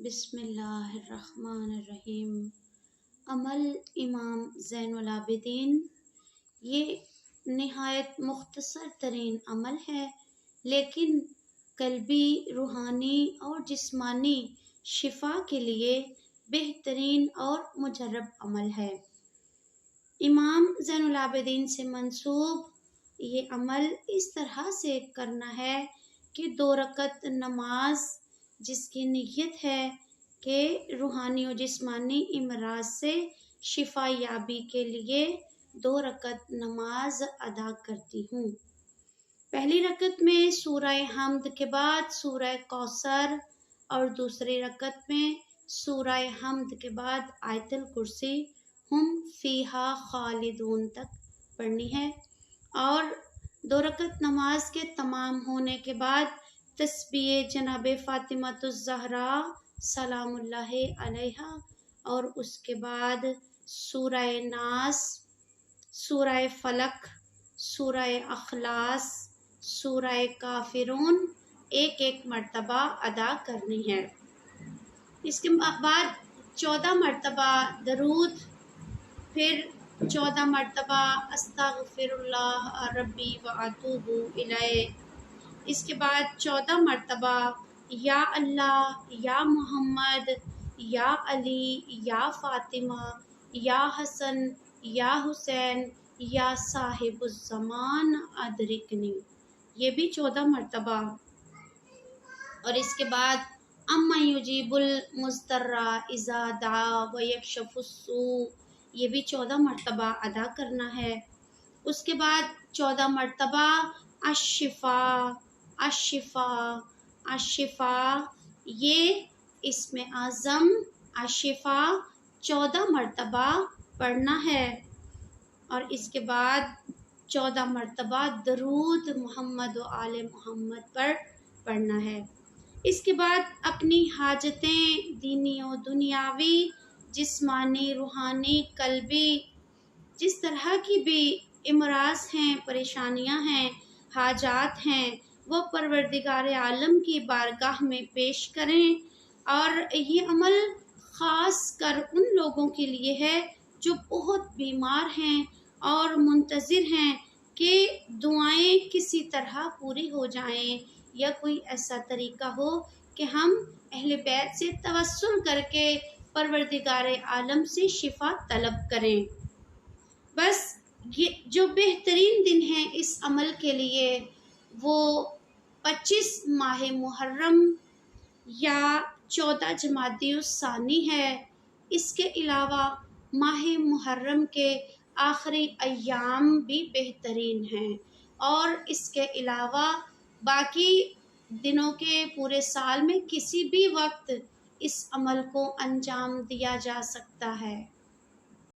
بسم اللہ الرحمن الرحیم۔ عمل امام زین العابدین، یہ نہایت مختصر ترین عمل ہے لیکن قلبی، روحانی اور جسمانی شفا کے لیے بہترین اور مجرب عمل ہے۔ امام زین العابدین سے منسوب یہ عمل اس طرح سے کرنا ہے کہ 2 رکعت نماز جس کی نیت ہے کہ روحانی و جسمانی امراض سے شفا یابی کے لیے 2 رکعت نماز ادا کرتی ہوں۔ پہلی رکعت میں سورہ حمد کے بعد سورہ کوثر اور دوسری رکعت میں سورہ حمد کے بعد آیت الکرسی ہم فیہا خالدون تک پڑھنی ہے، اور 2 رکعت نماز کے تمام ہونے کے بعد تسبیح جناب فاطمۃ الزہرا سلام اللہ علیہا اور اس کے بعد سورہ ناس، سورہ فلق، سورہ اخلاص، سورہ کافرون ایک مرتبہ ادا کرنی ہے۔ اس کے بعد 14 مرتبہ درود، پھر 14 مرتبہ استغفر اللہ ربی و اتوب الیہ، اس کے بعد 14 مرتبہ یا اللہ، یا محمد، یا علی، یا فاطمہ، یا حسن، یا حسین، یا صاحب الزمان ادرکنی، یہ بھی 14 مرتبہ، اور اس کے بعد امن یجیب المضطر اذا دعا ویکشف السوء، یہ بھی 14 مرتبہ ادا کرنا ہے۔ اس کے بعد 14 مرتبہ الشفا، الشفا، الشفا، یہ اسم اعظم الشفا 14 مرتبہ پڑھنا ہے، اور اس کے بعد 14 مرتبہ درود محمد و آل محمد پر پڑھنا ہے۔ اس کے بعد اپنی حاجتیں دینی و دنیاوی، جسمانی، روحانی، قلبی، جس طرح کی بھی امراض ہیں، پریشانیاں ہیں، حاجات ہیں، وہ پروردگار عالم کی بارگاہ میں پیش کریں، اور یہ عمل خاص کر ان لوگوں کے لیے ہے جو بہت بیمار ہیں اور منتظر ہیں کہ دعائیں کسی طرح پوری ہو جائیں، یا کوئی ایسا طریقہ ہو کہ ہم اہل بیت سے توسل کر کے پروردگار عالم سے شفا طلب کریں۔ بس یہ جو بہترین دن ہیں اس عمل کے لیے وہ 25 ماہ محرم یا 14 جمادی الثانی ہے۔ اس کے علاوہ ماہ محرم کے آخری ایام بھی بہترین ہیں، اور اس کے علاوہ باقی دنوں کے پورے سال میں کسی بھی وقت اس عمل کو انجام دیا جا سکتا ہے۔